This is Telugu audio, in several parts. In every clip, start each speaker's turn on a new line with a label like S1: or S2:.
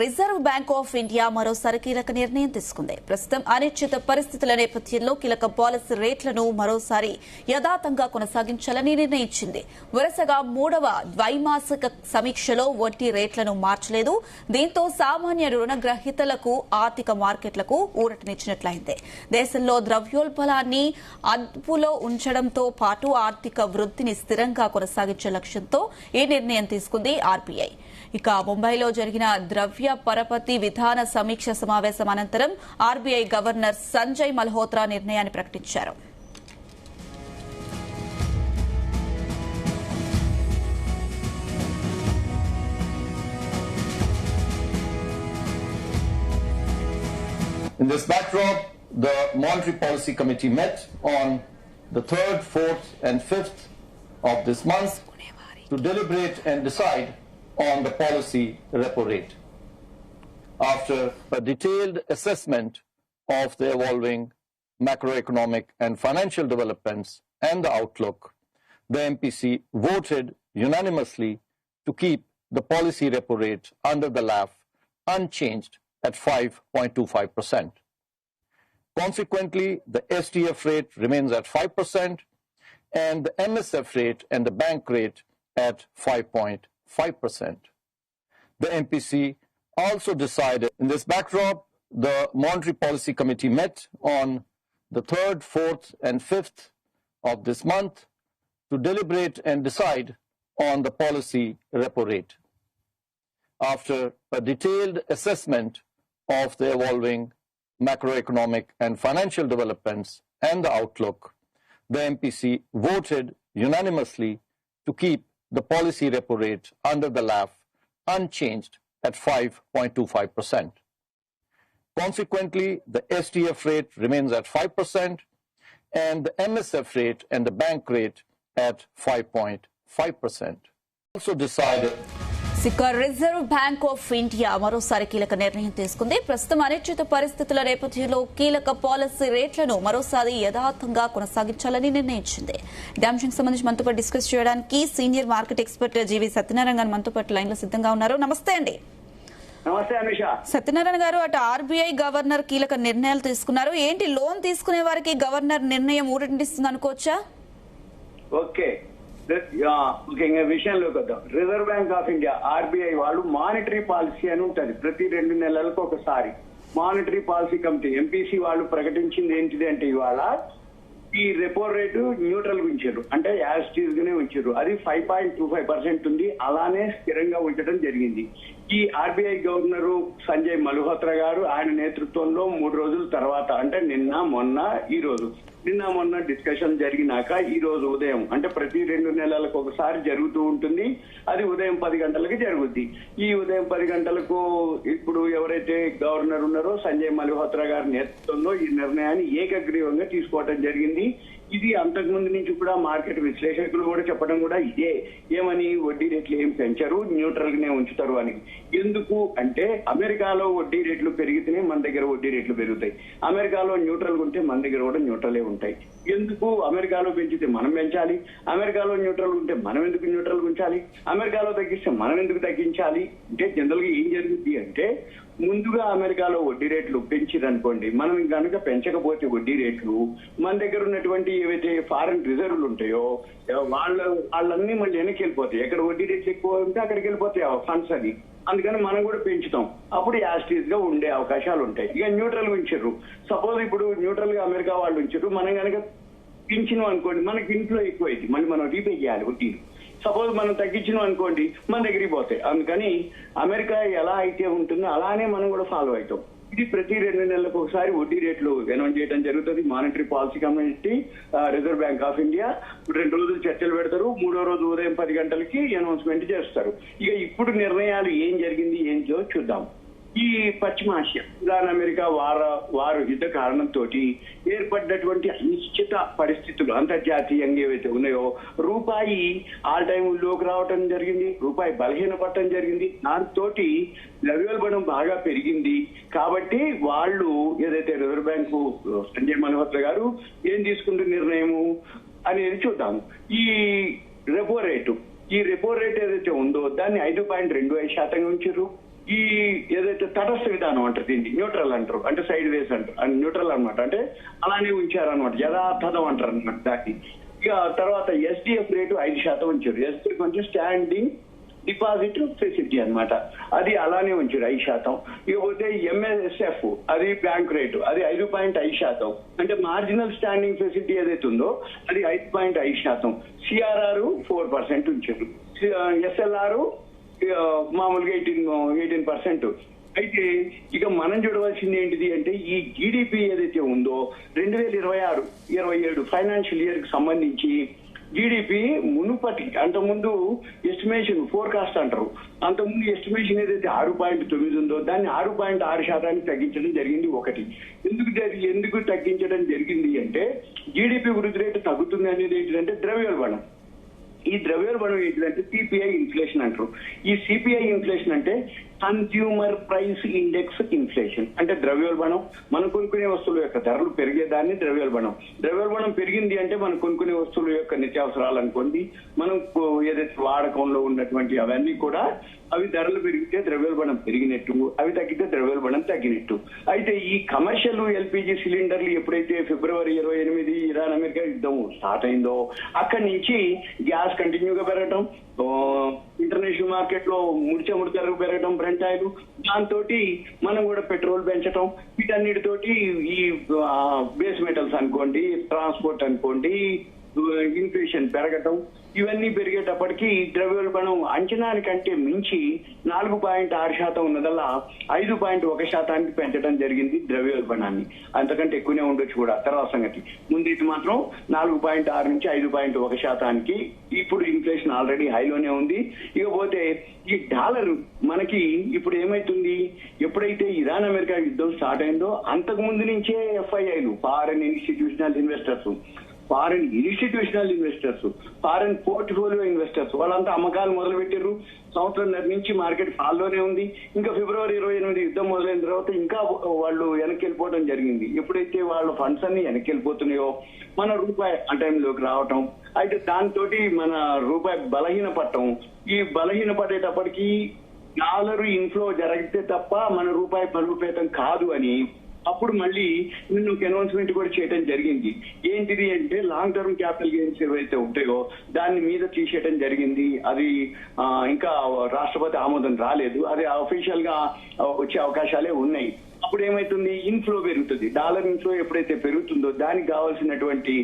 S1: రిజర్వ్ బ్యాంక్ ఆఫ్ ఇండియా మరోసారి కీలక నిర్ణయం తీసుకుంది. ప్రస్తుతం అనిశ్చిత పరిస్థితుల నేపథ్యంలో కీలక పాలసీ రేట్లను మరోసారి యథాతంగా కొనసాగించాలని నిర్ణయించింది. వరుసగా మూడవ ద్వైమాసిక సమీక్షలో వడ్డీ రేట్లను మార్చలేదు. దీంతో సామాన్య రుణగ్రహీతలకు, ఆర్థిక మార్కెట్లకు ఊరటనిచ్చినట్లయింది. దేశంలో ద్రవ్యోల్బణాన్ని అదుపులో ఉంచడంతో పాటు ఆర్థిక వృద్ధిని స్థిరంగా కొనసాగించే లక్ష్యంతో ఈ నిర్ణయం తీసుకుంది ఆర్బీఐ. ఇక ముంబైలో జరిగిన ద్రవ్య పరపతి విధాన సమీక్ష సమావేశం అనంతరం ఆర్బీఐ గవర్నర్ సంజయ్ మల్హోత్రా నిర్ణయాన్ని ప్రకటించారు.
S2: In this backdrop, the Monetary Policy Committee met on the 3rd, 4th and 5th of this month to deliberate and decide on the policy repo rate. After a detailed assessment of the evolving macroeconomic and financial developments and the outlook, the MPC voted unanimously to keep the policy repo rate under the LAF unchanged at 5.25%. Consequently, the STF rate remains at 5% and the MSF rate and the bank rate at 5.5%. The MPC also decided. In this backdrop, the Monetary Policy Committee met on the 3rd, 4th and 5th of this month to deliberate and decide on the policy repo rate. After a detailed assessment of the evolving macroeconomic and financial developments and the outlook, the MPC voted unanimously to keep the policy repo rate under the LAF unchanged at 5.25%. Consequently, the STF rate remains at 5% and the MSF rate and the bank rate at 5.5%. Also decided.
S1: Reserve bank of India మరోసారి కీలక నిర్ణయం తీసుకుంది. ప్రస్తుతం అనిశ్చిత పరిస్థితుల నేపథ్యంలో కీలక పాలసీ రేట్లను మరోసారి యథాతంగా కొనసాగించాలని నిర్ణయించింది. ఈ అంశానికి సంబంధించి మనతో పాటు డిస్కస్ చేయడానికి సీనియర్ మార్కెట్ ఎక్స్పర్ట్ జీవి సత్యనారాయణ గారు మనతో పాటు లైన్ లో సిద్ధంగా ఉన్నారు. నమస్తే అండి.
S3: నమస్తే అమిష.
S1: సత్యనారాయణ గారు, అటు ఆర్బీఐ గవర్నర్ కీలక నిర్ణయాలు తీసుకున్నారు. ఏంటి లోన్ తీసుకునే వారికి గవర్నర్ నిర్ణయం ఊరటిస్తుంది అనుకోవచ్చా?
S3: ఓకే, ముఖ్యంగా విషయంలోకి వద్దాం. Reserve bank of India RBI వాళ్ళు మానిటరీ పాలసీ అని ఉంటుంది. ప్రతి 2 నెలలకు ఒకసారి మానిటరీ పాలసీ కమిటీ ఎంపీసీ వాళ్ళు ప్రకటించింది ఏంటిది అంటే ఇవాళ ఈ రెపో రేటు న్యూట్రల్ ఉంచారు, అంటే యాజ్ టీజ్ గానే ఉంచారు. అది 5.25% ఉంది, అలానే స్థిరంగా ఉంచడం జరిగింది. ఈ ఆర్బీఐ గవర్నరు సంజయ్ మల్హోత్రా గారు ఆయన నేతృత్వంలో 3 రోజుల తర్వాత, అంటే నిన్న మొన్న డిస్కషన్ జరిగినాక ఈ రోజు ఉదయం, అంటే ప్రతి 2 నెలలకు ఒకసారి జరుగుతూ ఉంటుంది. అది ఉదయం 10 గంటలకు జరుగుద్ది. ఈ ఉదయం 10 గంటలకు ఇప్పుడు ఎవరైతే గవర్నర్ ఉన్నారో సంజయ్ మల్హోత్రా గారి నేతృత్వంలో ఈ నిర్ణయాన్ని ఏకగ్రీవంగా తీసుకోవడం జరిగింది. ఇది అంతకుముందు నుంచి కూడా మార్కెట్ విశ్లేషకులు కూడా చెప్పడం కూడా ఇదే, ఏమని వడ్డీ రేట్లు ఏం పెంచరు, న్యూట్రల్ గానే ఉంచుతారు అని. ఎందుకు అంటే అమెరికాలో వడ్డీ రేట్లు పెరిగితేనే మన దగ్గర వడ్డీ రేట్లు పెరుగుతాయి, అమెరికాలో న్యూట్రల్ ఉంటే మన దగ్గర కూడా న్యూట్రలే ఉంటాయి. ఎందుకు అమెరికాలో పెంచితే మనం పెంచాలి, అమెరికాలో న్యూట్రల్ ఉంటే మనం ఎందుకు న్యూట్రల్ ఉంచాలి, అమెరికాలో తగ్గిస్తే మనం ఎందుకు తగ్గించాలి అంటే జనరల్ గా ఏం జరుగుతుంది అంటే ముందుగా అమెరికాలో వడ్డీ రేట్లు పెంచిరనుకోండి, మనం కనుక పెంచకపోతే వడ్డీ రేట్లు మన దగ్గర ఉన్నటువంటి ఏవైతే ఫారెన్ రిజర్వ్లు ఉంటాయో వాళ్ళన్నీ మళ్ళీ వెనక్కి వెళ్ళిపోతాయి. ఎక్కడ వడ్డీ రేట్లు ఎక్కువ ఉంటే అక్కడికి వెళ్ళిపోతాయి ఫండ్స్ అని. అందుకని మనం కూడా పెంచుతాం, అప్పుడు యాస్టీస్ గా ఉండే అవకాశాలు ఉంటాయి. ఇక న్యూట్రల్ ఉంచారు, సపోజ్ ఇప్పుడు న్యూట్రల్ గా అమెరికా వాళ్ళు ఉంచారు, మనం కనుక పెంచినాం అనుకోండి మనకి ఇంట్లో ఎక్కువ అయింది, మళ్ళీ మనం రీపే చేయాలి వడ్డీలు. సపోజ్ మనం తగ్గించినాం అనుకోండి మన దగ్గరికి పోతాయి. అందుకని అమెరికా ఎలా అయితే ఉంటుందో అలానే మనం కూడా ఫాలో అవుతాం. ఇది ప్రతి 2 నెలలకు ఒకసారి వడ్డీ రేట్లు అనౌన్స్ చేయడం జరుగుతుంది. Monetary policy committee reserve bank of India 2 రోజులు చర్చలు పెడతారు. 3వ రోజు ఉదయం 10 గంటలకి అనౌన్స్మెంట్ చేస్తారు. ఇక ఇప్పుడు నిర్ణయాలు ఏం జరిగింది ఏంటో చూద్దాం. ఈ పశ్చిమాసియా, ఇరాన్ అమెరికా వారు యుద్ధ కారణంతో ఏర్పడ్డటువంటి అనిశ్చిత పరిస్థితులు అంతర్జాతీయంగా ఏవైతే ఉన్నాయో రూపాయి ఆల్ టైమ్ లోకి రావటం జరిగింది, రూపాయి బలహీనపడటం జరిగింది. దాంతో ద్రవ్యోల్బణం బాగా పెరిగింది. కాబట్టి వాళ్ళు ఏదైతే రిజర్వ్ బ్యాంకు సంజయ్ మల్హోత్రా గారు ఏం తీసుకుంటున్న నిర్ణయము అనేది చూద్దాము. ఈ రెపో రేటు ఏదైతే ఉందో దాన్ని 5.25% ఉంచారు. ఈ ఏదైతే తటస్థ విధానం అంటారు, దీన్ని న్యూట్రల్ అంటారు, అంటే సైడ్ వేస్ అంటారు, న్యూట్రల్ అనమాట, అంటే అలానే ఉంచారనమాట, యథాతథం అంటారు అనమాట దాన్ని. ఇక తర్వాత ఎస్డిఎఫ్ రేటు 5% ఉంచారు. ఎస్డిఎఫ్ అంటే స్టాండింగ్ డిపాజిట్ ఫెసిలిటీ అనమాట, అది అలానే ఉంచారు 5%. ఇకపోతే ఎంఎస్ఎఫ్ అది బ్యాంక్ రేటు, అది 5.5%. అంటే మార్జినల్ స్టాండింగ్ ఫెసిలిటీ ఏదైతే ఉందో అది 5.5%. సిఆర్ఆర్ 4% ఉంచారు. ఎస్ఎల్ఆర్ మామూలుగా 18%. అయితే ఇక మనం చూడవలసింది ఏంటిది అంటే ఈ జీడిపి ఏదైతే ఉందో 2026-27 ఫైనాన్షియల్ ఇయర్ కి సంబంధించి జీడిపి మునుపటి అంతకుముందు ఎస్టిమేషన్ ఫోర్కాస్ట్ అంటారు, అంతకుముందు ఎస్టిమేషన్ ఏదైతే 6.9 ఉందో దాన్ని 6.6% తగ్గించడం జరిగింది. ఒకటి ఎందుకు తగ్గించడం జరిగింది అంటే జీడిపి వృద్ధి రేటు తగ్గుతుంది అనేది ఏంటంటే ద్రవ్యోల్బణం. ఈ ద్రవ్యోల్బణం ఏంటంటే సిపిఐ ఇన్ఫ్లేషన్ అంటారు. ఈ సిపిఐ ఇన్ఫ్లేషన్ అంటే కన్స్యూమర్ ప్రైస్ ఇండెక్స్ ఇన్ఫ్లేషన్, అంటే ద్రవ్యోల్బణం, మనం కొనుక్కునే వస్తువుల యొక్క ధరలు పెరిగేదాన్ని ద్రవ్యోల్బణం. ద్రవ్యోల్బణం పెరిగింది అంటే మనం కొనుక్కునే వస్తువుల యొక్క నిత్యావసరాలు అనుకోండి, మనం ఏదైతే వాడకంలో ఉన్నటువంటి అవన్నీ కూడా అవి ధరలు పెరిగితే ద్రవ్యోల్బణం పెరిగినట్టు, అవి తగ్గితే ద్రవ్యోల్బణం తగ్గినట్టు. అయితే ఈ కమర్షియల్ ఎల్పిజి సిలిండర్లు ఎప్పుడైతే ఫిబ్రవరి 28 ఇరాన్ అమెరికా యుద్ధం స్టార్ట్ అయిందో అక్కడి నుంచి గ్యాస్ కంటిన్యూగా పెరగటం, ఇంటర్నేషనల్ మార్కెట్ లో ముడి ధరలు పెరగడం, బ్రెంట్ ఆయిల్, దాంతో మనం కూడా పెట్రోల్ పెంచడం, వీటన్నిటితోటి ఈ బేస్ మెటల్స్ అనుకోండి, ట్రాన్స్పోర్ట్ అనుకోండి, ఇన్ఫ్లేషన్ పెరగటం, ఇవన్నీ పెరిగేటప్పటికీ ద్రవ్యోల్బణం అంచనానికంటే మించి 4.6% ఉన్నదల్లా 5.1% పెంచడం జరిగింది ద్రవ్యోల్బణాన్ని. అంతకంటే ఎక్కువనే ఉండొచ్చు కూడా తర్వాత సంగతి. ముందు ఇది మాత్రం 4.6 నుంచి 5.1%. ఇప్పుడు ఇన్ఫ్లేషన్ ఆల్రెడీ హైలోనే ఉంది. ఇకపోతే ఈ డాలర్ మనకి ఇప్పుడు ఏమైతుంది, ఎప్పుడైతే ఇరాన్ అమెరికా యుద్ధం స్టార్ట్ అయిందో అంతకు ముందు నుంచే ఎఫ్ఐఐలు, foreign institutional investors, foreign portfolio investors వాళ్ళంతా అమ్మకాలు మొదలు పెట్టారు. సంవత్సరంన్నర నుంచి మార్కెట్ ఫాల్లోనే ఉంది. ఇంకా ఫిబ్రవరి 28 యుద్ధం మొదలైన తర్వాత ఇంకా వాళ్ళు వెనక్కి వెళ్ళిపోవడం జరిగింది. ఎప్పుడైతే వాళ్ళ ఫండ్స్ అన్ని వెనక్కి వెళ్ళిపోతున్నాయో మన రూపాయి ఆ టైంలోకి రావటం, అయితే దాంతో మన రూపాయి బలహీన పడటం, ఈ బలహీన పడేటప్పటికీ డాలర్ ఇన్ఫ్లో జరిగితే తప్ప మన రూపాయి బలోపేతం కాదు అని అప్పుడు మళ్ళీ నిన్న ఒక అనౌన్స్మెంట్ కూడా చేయడం జరిగింది. ఏంటిది అంటే లాంగ్ టర్మ్ క్యాపిటల్ గెయిన్స్ ఏవైతే ఉంటాయో దాని మీద తీసేయడం జరిగింది. అది ఇంకా రాష్ట్రపతి ఆమోదం రాలేదు, అది అఫీషియల్ గా వచ్చే అవకాశాలే ఉన్నాయి. అప్పుడు ఏమైతుంది, ఇన్ఫ్లో పెరుగుతుంది. డాలర్ ఇన్ఫ్లో ఎప్పుడైతే పెరుగుతుందో దానికి కావాల్సినటువంటి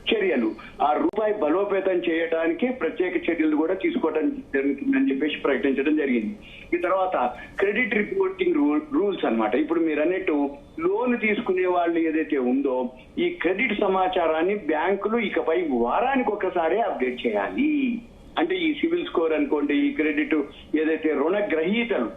S3: చర్యలు, ఆ రూపాయి బలోపేతం చేయడానికి ప్రత్యేక చర్యలు కూడా తీసుకోవడం జరుగుతుందని చెప్పేసి ప్రకటించడం జరిగింది. ఈ తర్వాత క్రెడిట్ రిపోర్టింగ్ రూల్స్ అన్నమాట. ఇప్పుడు మీరు అన్నట్టు లోన్ తీసుకునే వాళ్ళు ఏదైతే ఉందో ఈ క్రెడిట్ సమాచారాన్ని బ్యాంకులు ఇకపై వారానికి ఒకసారి అప్డేట్ చేయాలి. అంటే ఈ సివిల్ స్కోర్ అనుకోండి, ఈ క్రెడిట్ ఏదైతే రుణగ్రహీతలు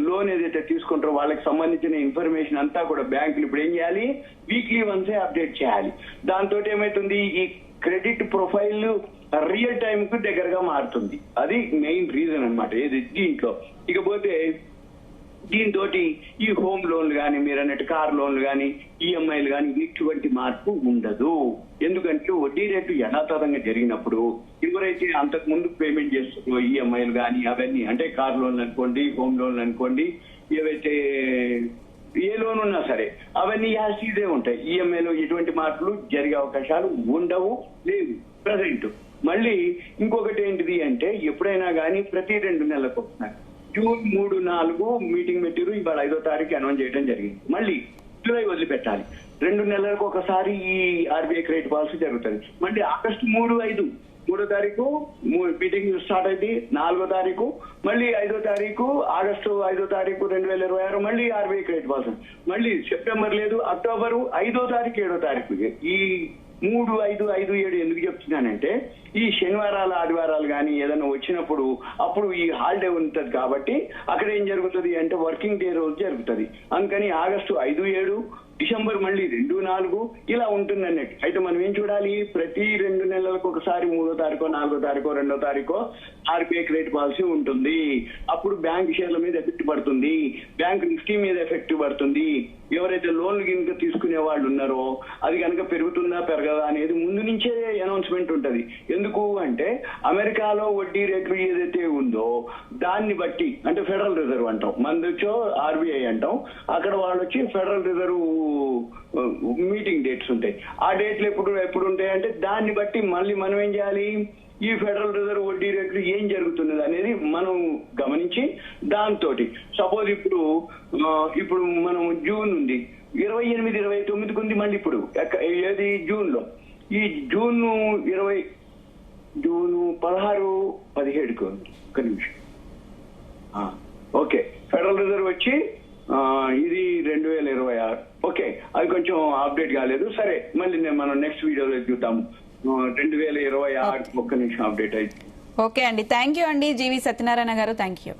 S3: లోన్ ఏదైతే తీసుకుంటారో వాళ్ళకి సంబంధించిన ఇన్ఫర్మేషన్ అంతా కూడా బ్యాంకులు ఇప్పుడు ఏం చేయాలి, వీక్లీ వన్సే అప్డేట్ చేయాలి. దాంతో ఏమైతుంది, ఈ క్రెడిట్ ప్రొఫైల్ రియల్ టైం కు దగ్గరగా మారుతుంది. అది మెయిన్ రీజన్ అన్నమాట ఏది దీంట్లో. ఇకపోతే దీంతో ఈ హోమ్ లోన్లు కానీ, మీరు అన్నట్టు కార్ లోన్లు కానీ, ఈఎంఐలు కానీ ఇటువంటి మార్పు ఉండదు. ఎందుకంటే వడ్డీ రేటు యథాతథంగా జరిగినప్పుడు ఎవరైతే అంతకు ముందు పేమెంట్ చేస్తున్నారో ఈఎంఐలు కానీ అవన్నీ, అంటే కార్ లోన్లు అనుకోండి, హోమ్ లోన్లు అనుకోండి, ఏవైతే ఏ లోన్ ఉన్నా సరే అవన్నీ యాసిడే ఉంటాయి. ఈఎంఐలో ఎటువంటి మార్పులు జరిగే అవకాశాలు ఉండవు, లేదు ప్రజెంట్. మళ్ళీ ఇంకొకటి ఏంటిది అంటే ఎప్పుడైనా కానీ ప్రతి 2 నెలలకు ఒకసారి జూన్ 3, 4 మీటింగ్ పెట్టిరు, ఇవాళ 5వ తారీఖు అనౌన్స్ చేయడం జరిగింది. మళ్ళీ జూలై వదిలిపెట్టాలి. 2 నెలలకు ఒకసారి ఈ ఆర్బీఐ క్రెడిట్ పాలసీ జరుగుతుంది. మళ్ళీ ఆగస్టు 3, 5 3వ తారీఖు మీటింగ్ స్టార్ట్ అయింది, 4వ తారీఖు, మళ్ళీ 5వ తారీఖు, ఆగస్టు 5వ తారీఖు 2026 మళ్ళీ ఆర్బీఐ క్రెడిట్ పాలసీ. మళ్ళీ సెప్టెంబర్ లేదు, అక్టోబరు 5వ తారీఖు 7వ తారీఖు. ఈ 3, 5, 5, 7 ఎందుకు చెప్తున్నానంటే ఈ శనివారాలు ఆదివారాలు కానీ ఏదైనా వచ్చినప్పుడు అప్పుడు ఈ హాలిడే ఉంటుంది కాబట్టి అక్కడ ఏం జరుగుతుంది అంటే వర్కింగ్ డే రోజు జరుగుతుంది. అందుకని ఆగస్టు 5, 7 డిసెంబర్ మళ్ళీ 2-4 ఇలా ఉంటుంది అన్నట్టు. అయితే మనం ఏం చూడాలి, ప్రతి 2 నెలలకు ఒకసారి 3వ తారీఖో 4వ తారీఖో 2వ తారీఖో ఆర్బీఐ క్రెడిట్ పాలసీ ఉంటుంది. అప్పుడు బ్యాంక్ షేర్ల మీద ఎఫెక్ట్ పడుతుంది, బ్యాంక్ నిఫ్టీ మీద ఎఫెక్ట్ పడుతుంది. ఎవరైతే లోన్లు కనుక తీసుకునే వాళ్ళు ఉన్నారో అది కనుక పెరుగుతుందా పెరగదా అనేది ముందు నుంచే అనౌన్స్మెంట్ ఉంటది. ఎందుకు అంటే అమెరికాలో వడ్డీ రేట్లు ఏదైతే ఉందో దాన్ని బట్టి, అంటే ఫెడరల్ రిజర్వ్ అంటాం, మనది వచ్చో ఆర్బీఐ అంటాం, అక్కడ వాళ్ళు వచ్చి ఫెడరల్ రిజర్వ్ మీటింగ్ డేట్స్ ఉంటాయి. ఆ డేట్లు ఎప్పుడు ఉంటాయి అంటే దాన్ని బట్టి మళ్ళీ మనం ఏం చేయాలి, ఈ ఫెడరల్ రిజర్వ్ వడ్డీ రేట్లు ఏం జరుగుతున్నది అనేది మనం గమనించి దాంతో సపోజ్ ఇప్పుడు మనం జూన్ ఉంది 28-29 ఉంది, మళ్ళీ ఇప్పుడు ఏది జూన్ లో, ఈ జూన్ 16-17 ఒక నిమిషం. ఓకే, ఫెడరల్ రిజర్వ్ వచ్చి ఇది 2026. ఓకే, అది కొంచెం అప్డేట్ కాలేదు. సరే, మళ్ళీ మనం నెక్స్ట్ వీడియోలో చూద్దాము. 2026 ఒక్క నిమిషం అప్డేట్ అయితే.
S4: ఓకే అండి, థ్యాంక్ యూ అండి జీవి సత్యనారాయణ గారు, థ్యాంక్ యూ.